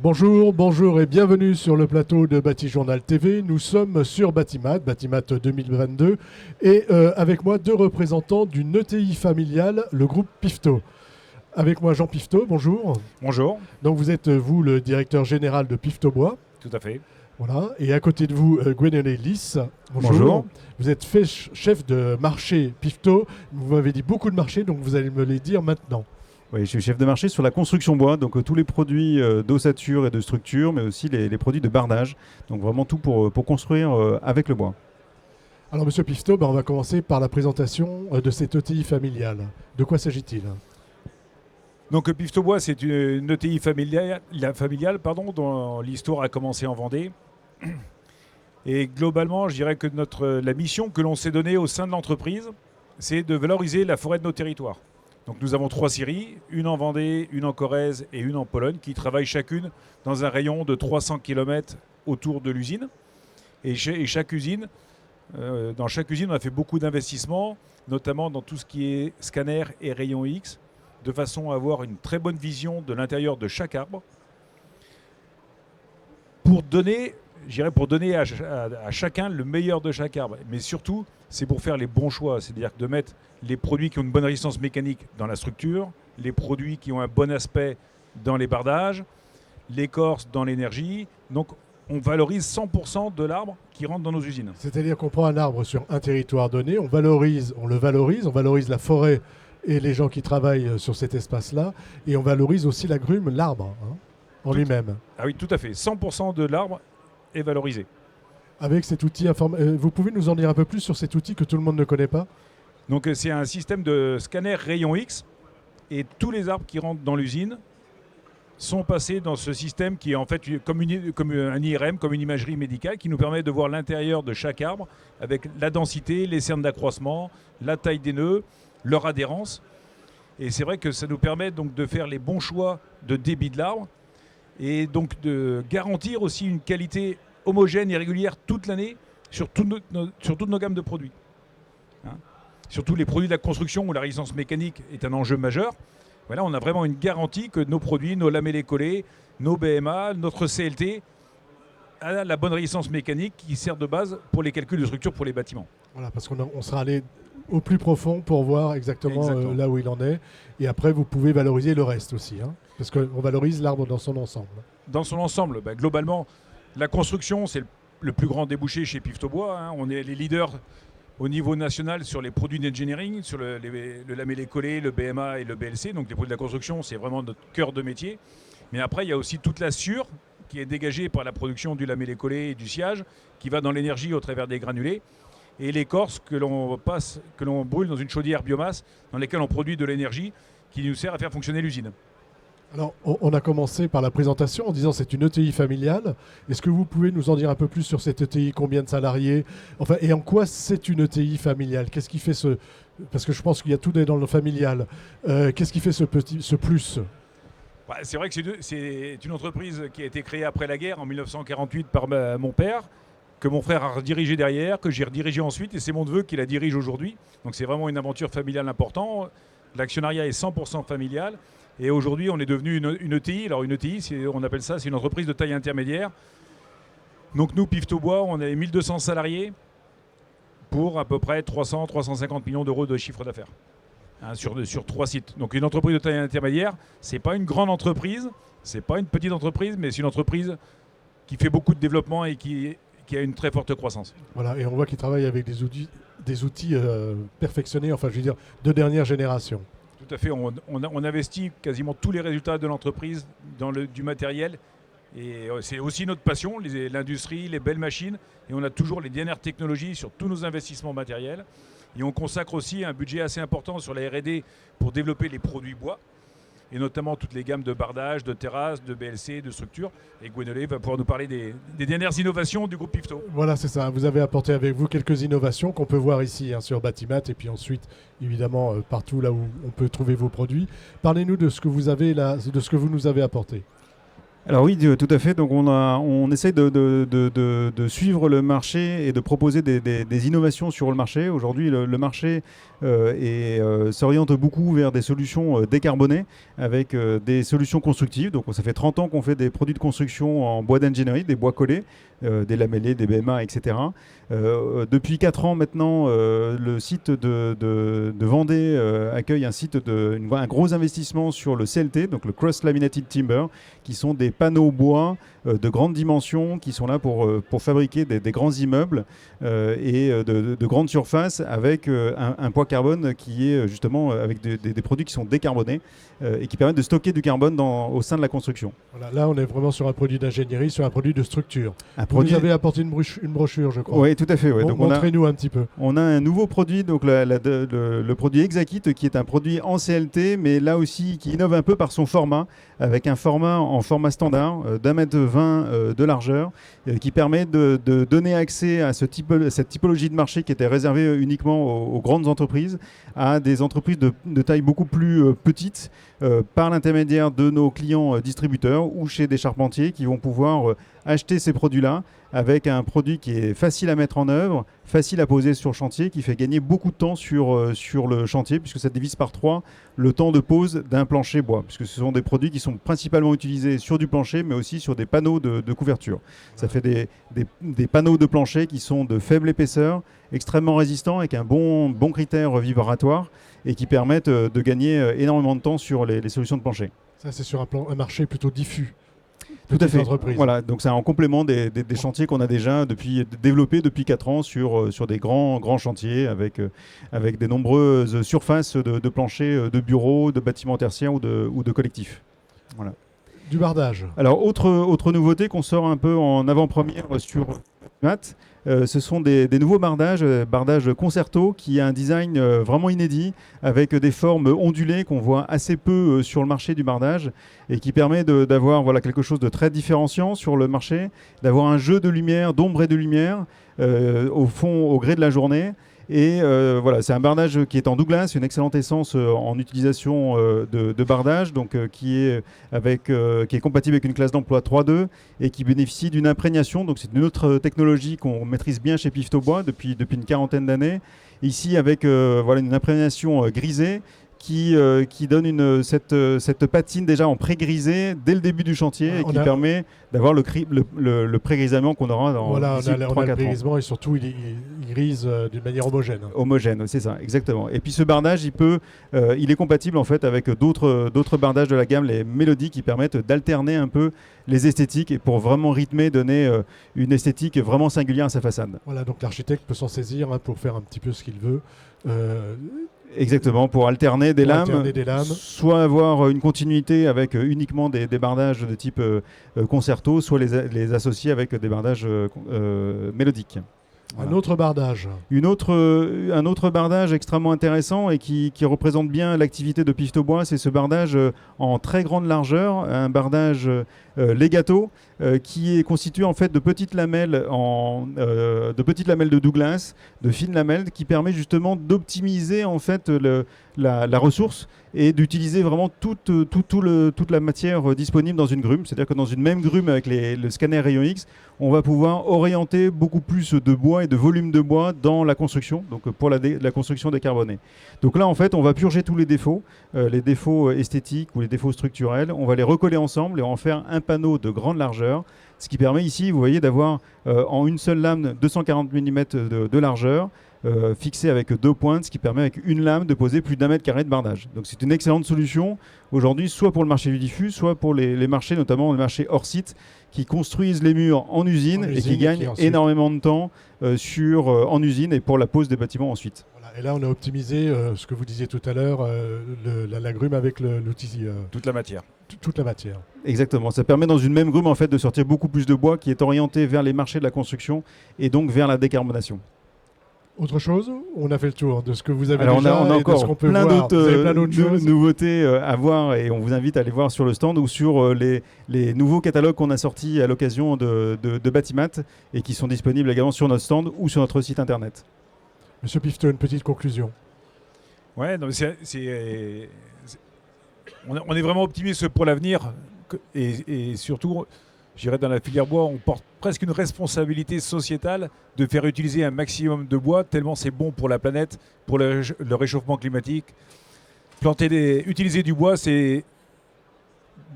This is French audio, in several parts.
Bonjour et bienvenue sur le plateau de Batijournal TV. Nous sommes sur Batimat 2022 et avec moi deux représentants d'une ETI familiale, le groupe Pifto. Avec moi Jean Pifto, bonjour. Bonjour. Donc vous êtes vous le directeur général de Pifto Bois. Tout à fait. Voilà. Et à côté de vous, Gwenolé Lys. Bonjour. Vous êtes chef de marché Pifto. Vous m'avez dit beaucoup de marchés, donc vous allez me les dire maintenant. Oui, je suis chef de marché sur la construction bois, donc tous les produits d'ossature et de structure, mais aussi les produits de bardage. Donc vraiment tout pour construire avec le bois. Alors Monsieur Pifto, on va commencer par la présentation de cette ETI familiale. De quoi s'agit-il ? Donc Pifto Bois, c'est une ETI familiale dont l'histoire a commencé en Vendée. Et globalement, je dirais que la mission que l'on s'est donnée au sein de l'entreprise, c'est de valoriser la forêt de nos territoires. Donc nous avons 3 scieries, une en Vendée, une en Corrèze et une en Pologne, qui travaillent chacune dans un rayon de 300 km autour de l'usine. Et chaque usine, dans chaque usine, on a fait beaucoup d'investissements, notamment dans tout ce qui est scanner et rayon X, de façon à avoir une très bonne vision de l'intérieur de chaque arbre, pour donner à chacun le meilleur de chaque arbre. Mais surtout, c'est pour faire les bons choix, c'est-à-dire de mettre les produits qui ont une bonne résistance mécanique dans la structure, les produits qui ont un bon aspect dans les bardages, l'écorce dans l'énergie. Donc on valorise 100% de l'arbre qui rentre dans nos usines. C'est-à-dire qu'on prend un arbre sur un territoire donné, on le valorise la forêt et les gens qui travaillent sur cet espace-là, et on valorise aussi l'agrume, l'arbre en lui-même. Ah oui, tout à fait. 100% de l'arbre est valorisé. Avec cet outil vous pouvez nous en dire un peu plus sur cet outil que tout le monde ne connaît pas ? Donc c'est un système de scanner rayon X, et tous les arbres qui rentrent dans l'usine sont passés dans ce système qui est en fait comme un IRM, comme une imagerie médicale, qui nous permet de voir l'intérieur de chaque arbre avec la densité, les cernes d'accroissement, la taille des nœuds, leur adhérence. Et c'est vrai que ça nous permet donc de faire les bons choix de débit de l'arbre et donc de garantir aussi une qualité homogène et régulière toute l'année sur toutes nos gammes de produits. Surtout les produits de la construction où la résistance mécanique est un enjeu majeur. Voilà, on a vraiment une garantie que nos produits, nos lamellés collés, nos BMA, notre CLT a la bonne résistance mécanique qui sert de base pour les calculs de structure pour les bâtiments. Voilà, parce qu'on sera allé au plus profond pour voir exactement. Là où il en est. Et après, vous pouvez valoriser le reste aussi, parce qu'on valorise l'arbre dans son ensemble. Dans son ensemble, globalement, la construction, c'est le plus grand débouché chez Pifto Bois. On est les leaders au niveau national sur les produits d'engineering, sur le lamellé collé, le BMA et le BLC. Donc les produits de la construction, c'est vraiment notre cœur de métier. Mais après, il y a aussi toute la suture qui est dégagée par la production du lamellé collé et du sciage, qui va dans l'énergie au travers des granulés. Et l'écorce que l'on brûle dans une chaudière biomasse, dans laquelle on produit de l'énergie qui nous sert à faire fonctionner l'usine. Alors, on a commencé par la présentation en disant c'est une ETI familiale. Est-ce que vous pouvez nous en dire un peu plus sur cette ETI, combien de salariés, et en quoi c'est une ETI familiale ? Qu'est-ce qui fait parce que je pense qu'il y a tout dans le familial. Qu'est-ce qui fait ce plus ? C'est vrai que c'est une entreprise qui a été créée après la guerre en 1948 par mon père, que mon frère a redirigé derrière, que j'ai redirigé ensuite, et c'est mon neveu qui la dirige aujourd'hui. Donc c'est vraiment une aventure familiale importante. L'actionnariat est 100% familial. Et aujourd'hui, on est devenu une ETI. Alors une ETI, on appelle ça, c'est une entreprise de taille intermédiaire. Donc nous, Pifto Bois, on est 1200 salariés pour à peu près 300-350 millions d'euros de chiffre d'affaires sur 3 sites. Donc une entreprise de taille intermédiaire, c'est pas une grande entreprise, c'est pas une petite entreprise, mais c'est une entreprise qui fait beaucoup de développement et qui a une très forte croissance. Voilà, et on voit qu'ils travaillent avec des outils perfectionnés, de dernière génération. Tout à fait, on investit quasiment tous les résultats de l'entreprise dans du matériel. Et c'est aussi notre passion, l'industrie, les belles machines. Et on a toujours les dernières technologies sur tous nos investissements matériels. Et on consacre aussi un budget assez important sur la R&D pour développer les produits bois. Et notamment toutes les gammes de bardage, de terrasses, de BLC, de structures. Et Gwenolé va pouvoir nous parler des dernières innovations du groupe Pifto. Voilà, c'est ça. Vous avez apporté avec vous quelques innovations qu'on peut voir ici sur Batimat et puis ensuite, évidemment, partout là où on peut trouver vos produits. Parlez-nous de ce que vous avez là, de ce que vous nous avez apporté. Alors oui, tout à fait. Donc on essaye de suivre le marché et de proposer des innovations sur le marché. Aujourd'hui, le marché s'oriente beaucoup vers des solutions décarbonées avec des solutions constructives. Donc ça fait 30 ans qu'on fait des produits de construction en bois d'ingénierie, des bois collés, des lamellés, des BMA, etc. Depuis 4 ans maintenant, le site de Vendée accueille un gros investissement sur le CLT, donc le Cross Laminated Timber, qui sont des panneaux bois de grandes dimensions qui sont là pour fabriquer des grands immeubles et de grandes surfaces avec un poids carbone qui est justement avec des produits qui sont décarbonés et qui permettent de stocker du carbone au sein de la construction. Voilà, là, on est vraiment sur un produit d'ingénierie, sur un produit de structure. Vous nous avez apporté une brochure, je crois. Oui, tout à fait. Ouais. Montrez-nous un petit peu. On a un nouveau produit, donc le produit Exacit, qui est un produit en CLT, mais là aussi qui innove un peu par son format, avec un format en format standard d'1,20 m de largeur, qui permet de donner accès à cette typologie de marché qui était réservée uniquement aux grandes entreprises, à des entreprises de taille beaucoup plus petite, par l'intermédiaire de nos clients distributeurs ou chez des charpentiers qui vont pouvoir acheter ces produits-là avec un produit qui est facile à mettre en œuvre, facile à poser sur le chantier, qui fait gagner beaucoup de temps sur le chantier, puisque ça divise par 3 le temps de pose d'un plancher bois, puisque ce sont des produits qui sont principalement utilisés sur du plancher, mais aussi sur des panneaux de couverture. Ça fait des panneaux de plancher qui sont de faible épaisseur, extrêmement résistants, avec un bon critère vibratoire, et qui permettent de gagner énormément de temps sur les solutions de plancher. Ça, c'est sur un marché plutôt diffus. Tout à fait. Voilà, donc c'est en complément des chantiers qu'on a déjà développés depuis 4 ans sur des grands chantiers avec des nombreuses surfaces de planchers, de bureaux, de bâtiments tertiaires ou de collectifs. Voilà. Du bardage. Alors, autre nouveauté qu'on sort un peu en avant-première sur Mat, ce sont des nouveaux bardages Concerto, qui a un design vraiment inédit, avec des formes ondulées qu'on voit assez peu sur le marché du bardage, et qui permet d'avoir quelque chose de très différenciant sur le marché, d'avoir un jeu de lumière, d'ombre et de lumière, au gré de la journée. Et c'est un bardage qui est en Douglas, une excellente essence en utilisation de bardage, donc qui est compatible avec une classe d'emploi 3.2 et qui bénéficie d'une imprégnation. Donc c'est une autre technologie qu'on maîtrise bien chez Pifto Bois depuis une quarantaine d'années. Ici avec une imprégnation grisée qui donne cette patine déjà en pré-grisé dès le début du chantier et qui permet d'avoir le pré-grisement qu'on aura dans on a le 3-4 pré-grisement et surtout il grise d'une manière homogène. Homogène, c'est ça, exactement. Et puis ce bardage, il est compatible en fait avec d'autres bardages de la gamme, les Mélodies, qui permettent d'alterner un peu les esthétiques et pour vraiment rythmer, donner une esthétique vraiment singulière à sa façade. Voilà, donc l'architecte peut s'en saisir pour faire un petit peu ce qu'il veut. Exactement, pour alterner des lames, soit avoir une continuité avec uniquement des bardages de type concerto, soit les associer avec des bardages mélodiques. Voilà. Un autre bardage. Un autre bardage extrêmement intéressant et qui représente bien l'activité de Pifto Bois, c'est ce bardage en très grande largeur, un bardage legato qui est constitué en fait de petites lamelles de Douglas, de fines lamelles, qui permet justement d'optimiser en fait la ressource et d'utiliser vraiment toute la matière disponible dans une grume. C'est-à-dire que dans une même grume avec le scanner rayon X, on va pouvoir orienter beaucoup plus de bois et de volume de bois dans la construction, donc pour la construction décarbonée. Donc là, en fait, on va purger tous les défauts esthétiques ou les défauts structurels. On va les recoller ensemble et en faire un panneau de grande largeur, ce qui permet ici, vous voyez, d'avoir en une seule lame 240 mm de largeur, fixé avec 2 pointes, ce qui permet avec une lame de poser plus d'1 mètre carré de bardage. Donc c'est une excellente solution aujourd'hui, soit pour le marché du diffus, soit pour les marchés, notamment les marchés hors site, qui construisent les murs en usine et qui gagnent énormément de temps en usine et pour la pose des bâtiments ensuite. Voilà. Et là, on a optimisé ce que vous disiez tout à l'heure, la grume avec l'outil. Toute la matière. Toute la matière. Exactement. Ça permet dans une même grume en fait de sortir beaucoup plus de bois qui est orienté vers les marchés de la construction et donc vers la décarbonation. Autre chose? On a fait le tour de ce que vous avez déjà. On a encore plein d'autres nouveautés à voir et on vous invite à aller voir sur le stand ou sur les nouveaux catalogues qu'on a sortis à l'occasion de Batimat et qui sont disponibles également sur notre stand ou sur notre site internet. Monsieur Pifto, une petite conclusion. Ouais, on est vraiment optimiste pour l'avenir et surtout, je dirais dans la filière bois, on porte presque une responsabilité sociétale de faire utiliser un maximum de bois, tellement c'est bon pour la planète, pour le réchauffement climatique. Utiliser du bois, c'est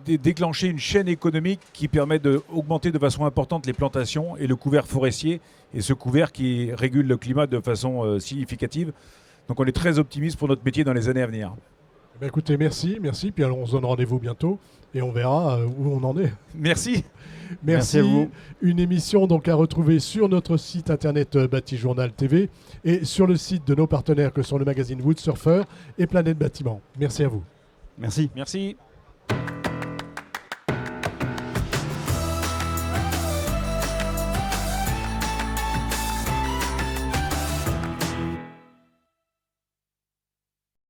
déclencher une chaîne économique qui permet d'augmenter de façon importante les plantations et le couvert forestier, et ce couvert qui régule le climat de façon significative. Donc on est très optimiste pour notre métier dans les années à venir. Écoutez, merci. Puis alors on se donne rendez-vous bientôt et on verra où on en est. Merci. Merci à vous. Une émission donc à retrouver sur notre site internet Bâti-Journal TV et sur le site de nos partenaires que sont le magazine Wood Surfer et Planète Bâtiment. Merci à vous. Merci. Merci.